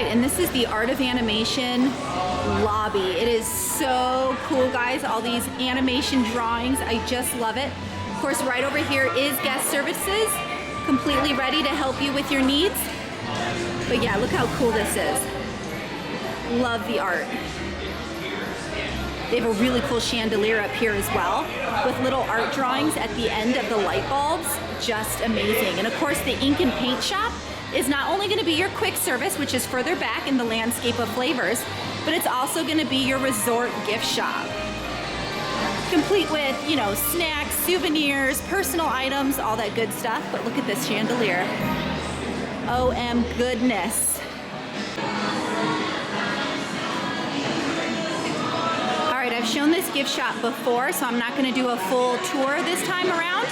right, and this is the Art of Animation lobby. It is so cool, guys. All these animation drawings, I just love it. Of course, right over here is guest services, completely ready to help you with your needs. But yeah, look how cool this is. Love the art. They have a really cool chandelier up here as well with little art drawings at the end of the light bulbs. Just amazing. And of course, the ink and paint shop is not only going to be your quick service, which is further back in the landscape of flavors, but it's also going to be your resort gift shop. Complete with, you know, snacks, souvenirs, personal items, all that good stuff. But look at this chandelier. OM goodness. I've shown this gift shop before, so I'm not going to do a full tour this time around,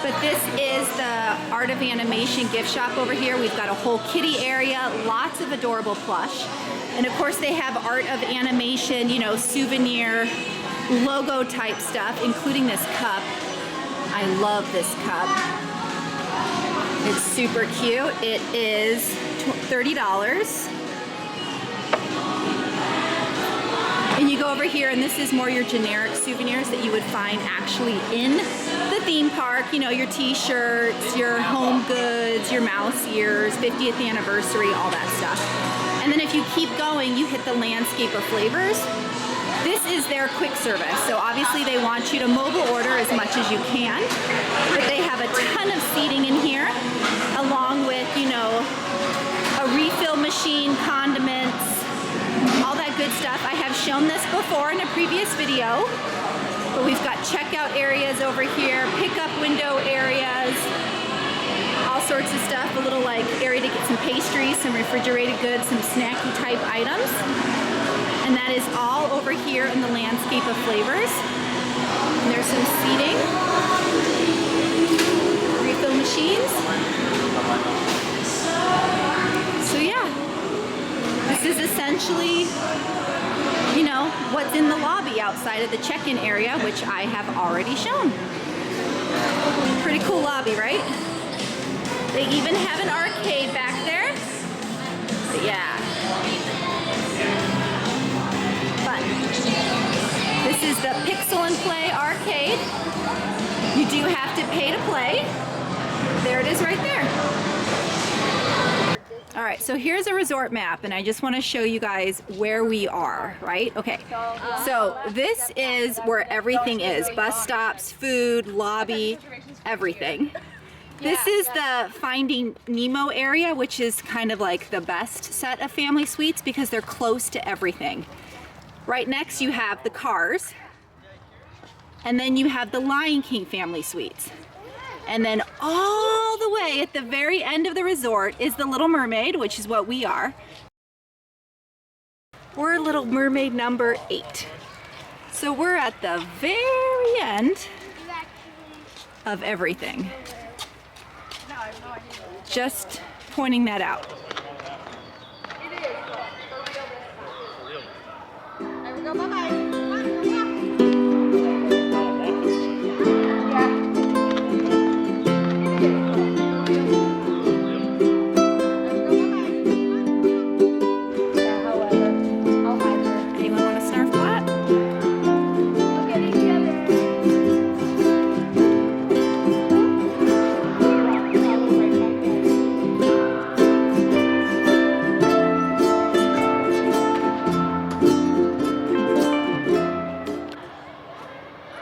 but this is the Art of Animation gift shop over here. We've got a whole kitty area, lots of adorable plush, and of course they have Art of Animation, you know, souvenir, logo type stuff, including this cup. I love this cup. It's super cute. It is $30. And you go over here, and this is more your generic souvenirs that you would find actually in the theme park. You know, your t-shirts, your home goods, your mouse ears, 50th anniversary, all that stuff. And then if you keep going, you hit the landscape of flavors. This is their quick service. So obviously they want you to mobile order as much as you can, but they have a ton of seating in here, along with, you know, a refill machine, condiments, all that good stuff. I have shown this before in a previous video, but we've got checkout areas over here, pickup window areas, all sorts of stuff. A little like area to get some pastries, some refrigerated goods, some snacky type items. And that is all over here in the landscape of flavors. And there's some seating, refill machines. So yeah. This is essentially, you know, what's in the lobby outside of the check-in area, which I have already shown. Pretty cool lobby, right? They even have an arcade back there. But yeah. But this is the Pixel and Play arcade. You do have to pay to play. There it is right there. All right, so here's a resort map, and I just want to show you guys where we are, right? Okay, so this is where everything is. Bus stops, food, lobby, everything. This is the Finding Nemo area, which is kind of like the best set of family suites because they're close to everything. Right next you have the Cars, and then you have the Lion King family suites. And then all the way at the very end of the resort is the Little Mermaid, which is what we are. We're Little Mermaid number 8. So we're at the very end of everything. Just pointing that out. There we go, bye-bye.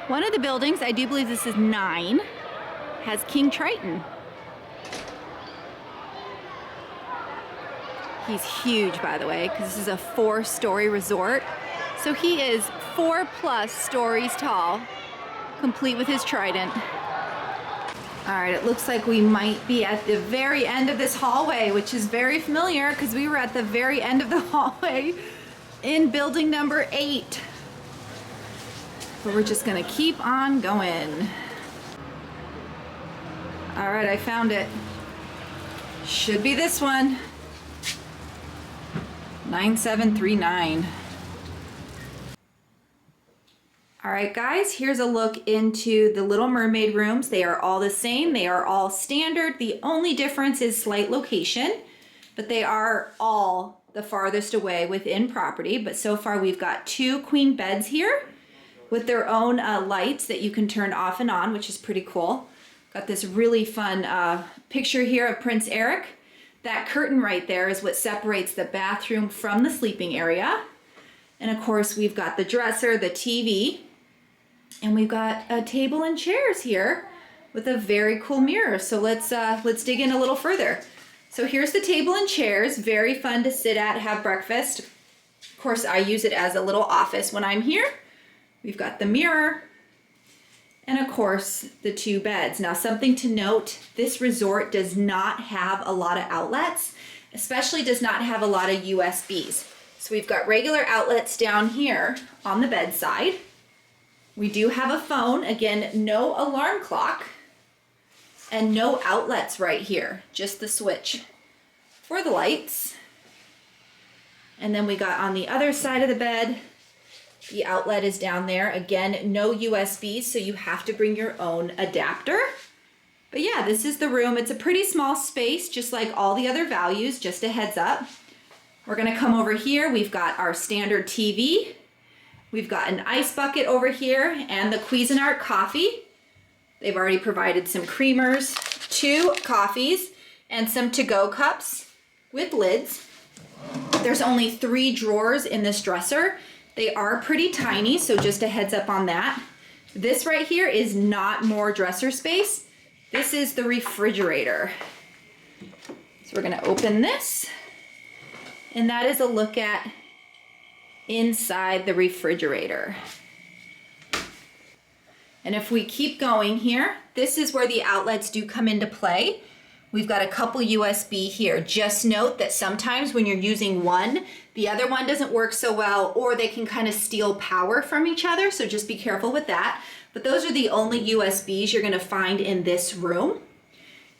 One of the buildings, I do believe this is 9, has King Triton. He's huge, by the way, because this is a 4-story resort. So he is 4+ stories tall, complete with his trident. All right, it looks like we might be at the very end of this hallway, which is very familiar because we were at the very end of the hallway in building number 8. But we're just gonna keep on going. All right, I found it. Should be this one. 9739. All right, guys, here's a look into the Little Mermaid rooms. They are all the same. They are all standard. The only difference is slight location, but they are all the farthest away within property, but so far we've got 2 queen beds here with their own lights that you can turn off and on, which is pretty cool. Got this really fun picture here of Prince Eric. That curtain right there is what separates the bathroom from the sleeping area. And of course, we've got the dresser, the TV, and we've got a table and chairs here with a very cool mirror. So let's dig in a little further. So here's the table and chairs, very fun to sit at, have breakfast. Of course, I use it as a little office when I'm here. We've got the mirror, and of course, the 2 beds. Now, something to note, this resort does not have a lot of outlets, especially does not have a lot of USBs. So we've got regular outlets down here on the bedside. We do have a phone, again, no alarm clock, and no outlets right here, just the switch for the lights. And then we got on the other side of the bed, the outlet is down there. Again, no USBs, so you have to bring your own adapter. But yeah, this is the room. It's a pretty small space, just like all the other values, just a heads up. We're gonna come over here. We've got our standard TV. We've got an ice bucket over here and the Cuisinart coffee. They've already provided some creamers, 2 coffees, and some to-go cups with lids. There's only 3 drawers in this dresser. They are pretty tiny, so just a heads up on that. This right here is not more dresser space. This is the refrigerator. So we're gonna open this, and that is a look at inside the refrigerator. And if we keep going here, this is where the outlets do come into play. We've got a couple USB here. Just note that sometimes when you're using one, the other one doesn't work so well, or they can kind of steal power from each other, so just be careful with that. But those are the only USBs you're gonna find in this room.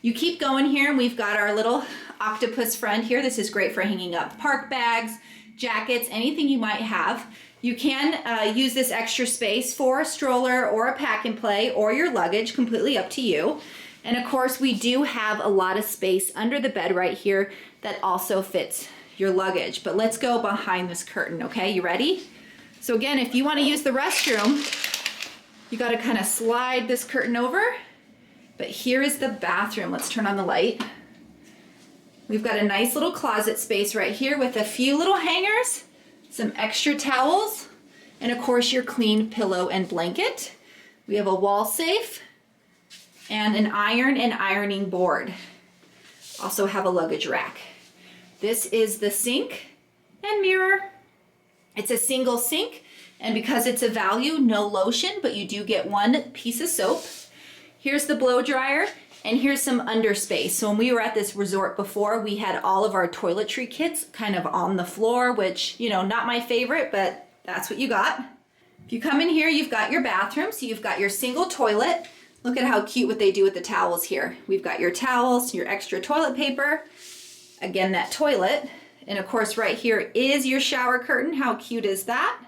You keep going here, and we've got our little octopus friend here. This is great for hanging up park bags, jackets, anything you might have. You can use this extra space for a stroller or a pack and play or your luggage, completely up to you. And of course, we do have a lot of space under the bed right here that also fits your luggage. But let's go behind this curtain, okay? You ready? So again, if you want to use the restroom, you got to kind of slide this curtain over. But here is the bathroom. Let's turn on the light. We've got a nice little closet space right here with a few little hangers, some extra towels, and of course your clean pillow and blanket. We have a wall safe and an iron and ironing board. Also have a luggage rack. This is the sink and mirror. It's a single sink, and because it's a value, no lotion, but you do get 1 piece of soap. Here's the blow dryer, and here's some under space. So when we were at this resort before, we had all of our toiletry kits kind of on the floor, which, you know, not my favorite, but that's what you got. If you come in here, you've got your bathroom. So you've got your single toilet. Look at how cute what they do with the towels here. We've got your towels, your extra toilet paper, again, that toilet. And of course, right here is your shower curtain. How cute is that?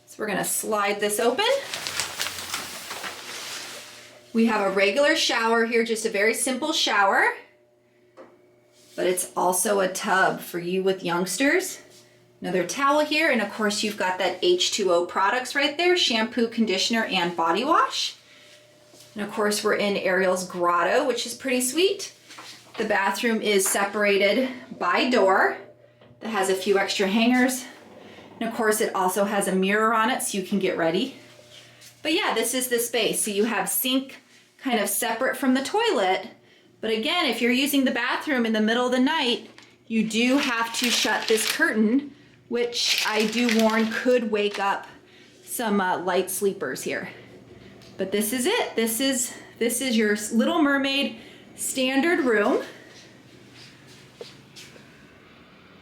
So we're gonna slide this open. We have a regular shower here, just a very simple shower, but it's also a tub for you with youngsters. Another towel here, and of course you've got that H2O products right there, shampoo, conditioner, and body wash. And of course we're in Ariel's grotto, which is pretty sweet. The bathroom is separated by door that has a few extra hangers. And of course it also has a mirror on it so you can get ready. But yeah, this is the space. So you have sink kind of separate from the toilet. But again, if you're using the bathroom in the middle of the night, you do have to shut this curtain, which I do warn could wake up some light sleepers here. But this is it. This is your Little Mermaid standard room.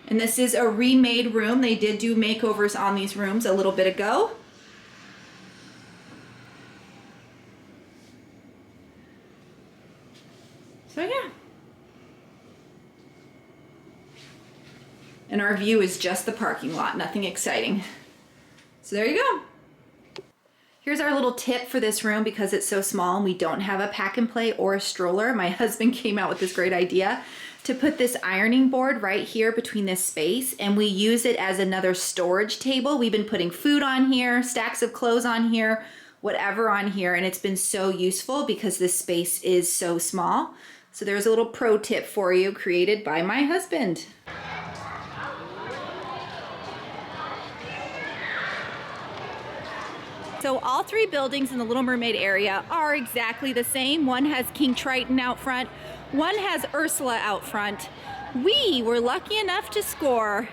And this is a remade room. They did do makeovers on these rooms a little bit ago. So yeah. And our view is just the parking lot, nothing exciting. So there you go. Here's our little tip for this room because it's so small and we don't have a pack and play or a stroller. My husband came out with this great idea to put this ironing board right here between this space, and we use it as another storage table. We've been putting food on here, stacks of clothes on here, whatever on here, and it's been so useful because this space is so small. So there's a little pro tip for you created by my husband. So all three buildings in the Little Mermaid area are exactly the same. One has King Triton out front, one has Ursula out front. We were lucky enough to score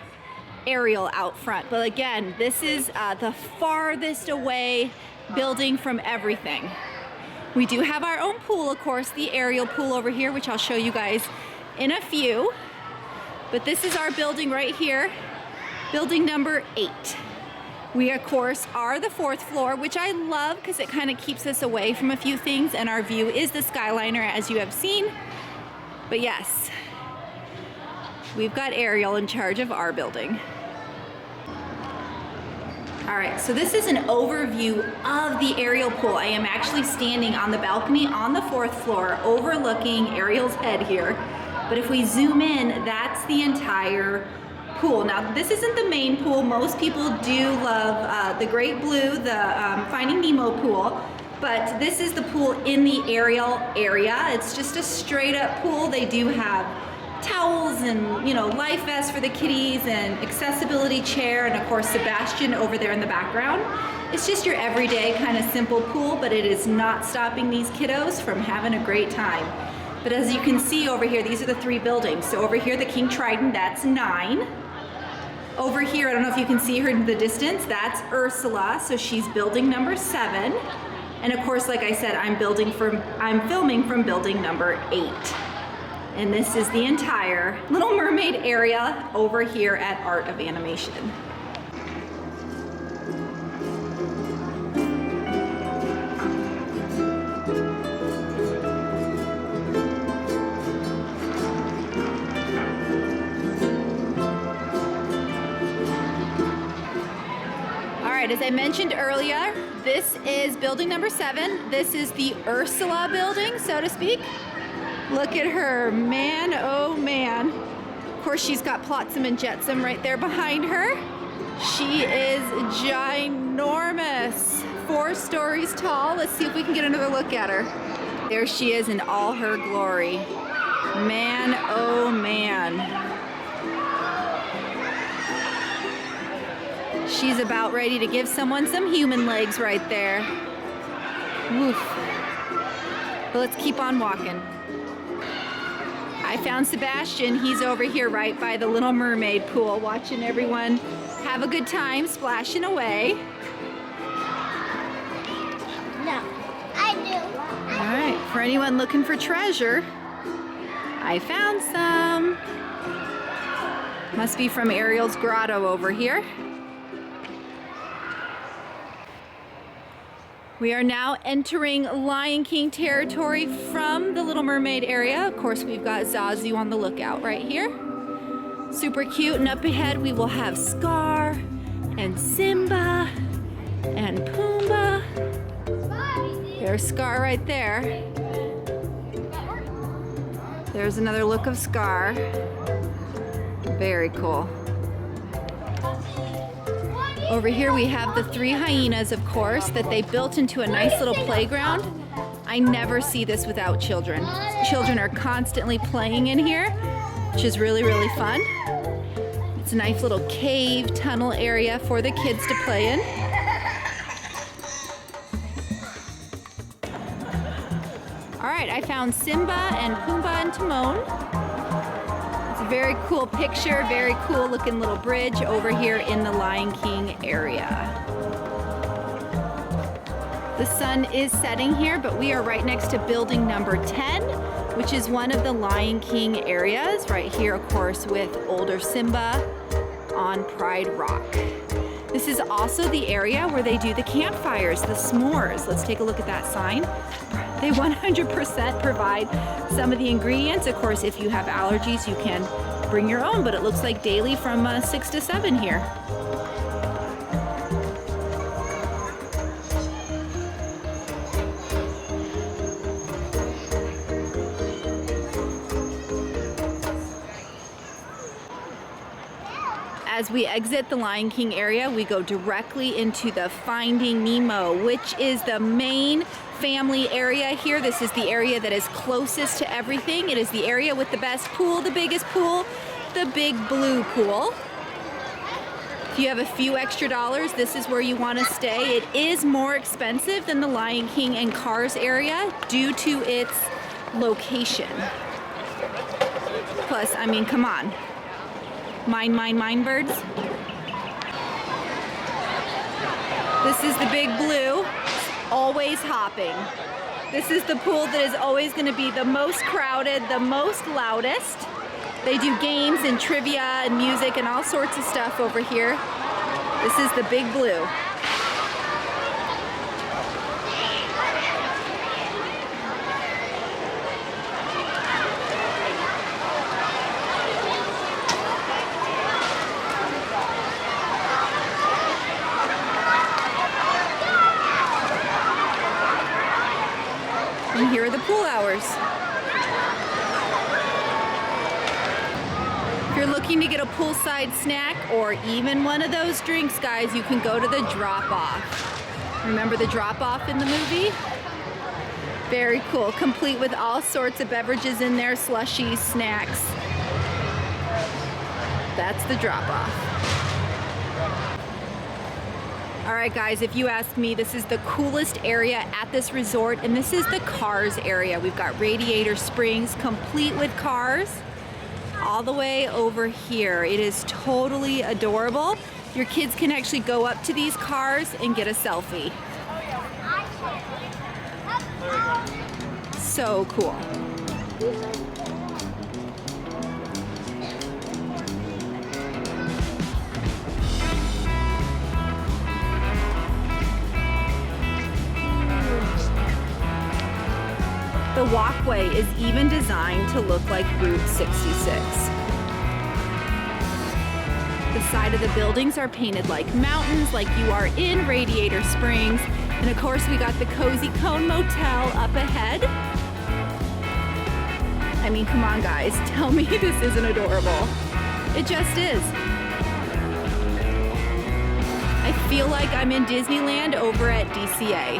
Ariel out front, but again, this is the farthest away building from everything. We do have our own pool, of course, the Ariel pool over here, which I'll show you guys in a few. But this is our building right here, building number 8. We, of course, are the 4th floor, which I love because it kind of keeps us away from a few things, and our view is the Skyliner, as you have seen. But yes, we've got Ariel in charge of our building. All right, so this is an overview of the Ariel pool. I am actually standing on the balcony on the 4th floor overlooking Ariel's head here. But if we zoom in, that's the entire pool. Now, this isn't the main pool. Most people do love the Great Blue, the Finding Nemo pool, but this is the pool in the Ariel area. It's just a straight up pool. They do have towels and, you know, life vests for the kitties and accessibility chair, and of course Sebastian over there in the background. It's just your everyday kind of simple pool, but it is not stopping these kiddos from having a great time. But as you can see over here, these are the 3 buildings. So over here, the King Triton, that's 9. Over here, I don't know if you can see her in the distance, that's Ursula, so she's building number 7. And of course, like I said, I'm filming from building number 8. And this is the entire Little Mermaid area over here at Art of Animation. As I mentioned earlier, this is building number 7. This is the Ursula building, so to speak. Look at her, man, oh man. Of course, she's got Flotsam and Jetsam right there behind her. She is ginormous, 4 stories tall. Let's see if we can get another look at her. There she is in all her glory. Man, oh man. She's about ready to give someone some human legs right there. Woof. But let's keep on walking. I found Sebastian. He's over here right by the Little Mermaid pool, watching everyone have a good time, splashing away. No, I do. All right, for anyone looking for treasure, I found some. Must be from Ariel's grotto over here. We are now entering Lion King territory from the Little Mermaid area. Of course, we've got Zazu on the lookout right here. Super cute, and up ahead we will have Scar and Simba and Pumbaa. There's Scar right there. There's another look of Scar. Very cool. Over here we have the 3 hyenas, of course, that they built into a nice little playground. I never see this without children. Children are constantly playing in here, which is really, really fun. It's a nice little cave tunnel area for the kids to play in. All right, I found Simba and Pumbaa and Timon. Very cool picture, very cool looking little bridge over here in the Lion King area. The sun is setting here, but we are right next to building number 10, which is one of the Lion King areas, right here, of course, with older Simba on Pride Rock. This is also the area where they do the campfires, the s'mores. Let's take a look at that sign. They 100% provide some of the ingredients. Of course, if you have allergies, you can bring your own, but it looks like daily from 6 to 7 here. As we exit the Lion King area, we go directly into the Finding Nemo, which is the main family area here. This is the area that is closest to everything. It is the area with the best pool, the biggest pool, the big blue pool. If you have a few extra dollars, this is where you want to stay. It is more expensive than the Lion King and Cars area due to its location. Plus, I mean, come on. Mine, birds. This is the big blue, always hopping. This is the pool that is always going to be the most crowded, the most loudest. They do games and trivia and music and all sorts of stuff over here. This is the big blue. And here are the pool hours. If you're looking to get a poolside snack or even one of those drinks, guys, you can go to the drop-off. Remember the drop-off in the movie? Very cool, complete with all sorts of beverages in there, slushies, snacks. That's the drop-off. All right, guys, if you ask me, this is the coolest area at this resort, and this is the Cars area. We've got Radiator Springs, complete with cars, all the way over here. It is totally adorable. Your kids can actually go up to these cars and get a selfie. So cool. The walkway is even designed to look like Route 66. The side of the buildings are painted like mountains, like you are in Radiator Springs. And of course, we got the Cozy Cone Motel up ahead. I mean, come on, guys, tell me this isn't adorable. It just is. I feel like I'm in Disneyland over at DCA.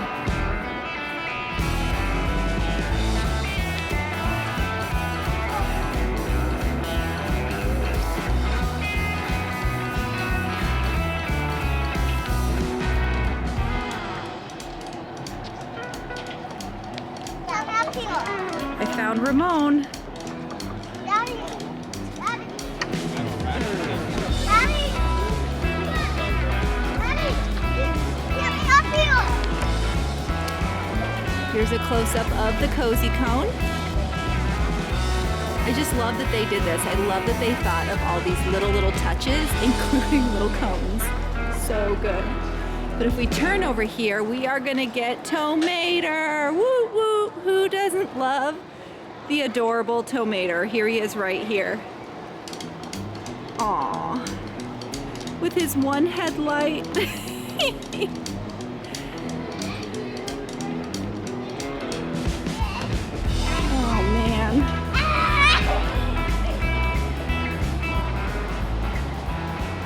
I found Ramon. Daddy. Daddy. Daddy. Daddy. Get me up here. Here's a close-up of the Cozy Cone. I just love that they did this. I love that they thought of all these little touches, including little cones. So good. But if we turn over here, we are gonna get Tomater. Woo woo! Who doesn't love the adorable Tomater? Here he is right here. Aww. With his one headlight. Oh man.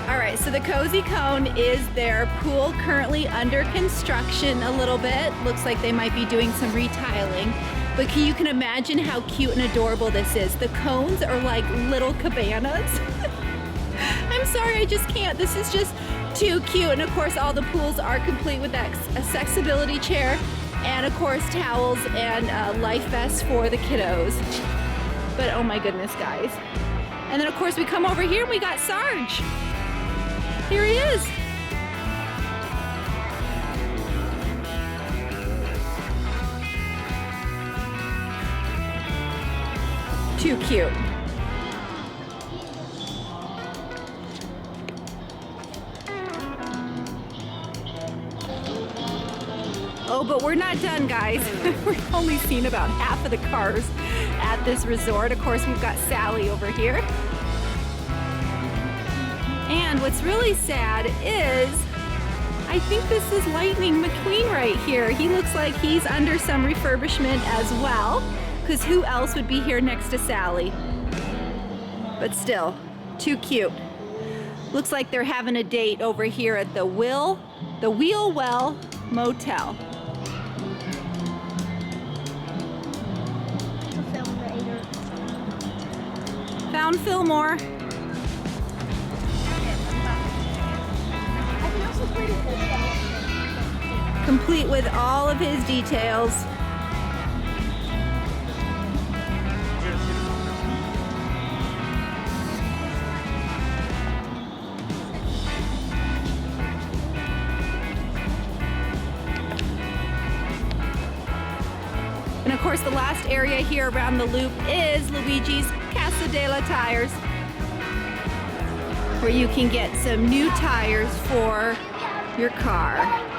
All right, so the Cozy Cone is their pool, currently under construction a little bit. Looks like they might be doing some retiling. But you can imagine how cute and adorable this is. The cones are like little cabanas. I'm sorry, I just can't. This is just too cute. And of course, all the pools are complete with that accessibility chair and of course towels and life vests for the kiddos. But oh my goodness, guys. And then of course we come over here and we got Sarge. Here he is. Too cute. Oh, but we're not done, guys. We've only seen about half of the cars at this resort. Of course, we've got Sally over here. And what's really sad is, I think this is Lightning McQueen right here. He looks like he's under some refurbishment as well, because who else would be here next to Sally? But still, too cute. Looks like they're having a date over here at the Wheelwell Motel. Found Fillmore. Complete with all of his details. And of course, the last area here around the loop is Luigi's Casa della Tires, where you can get some new tires for your car.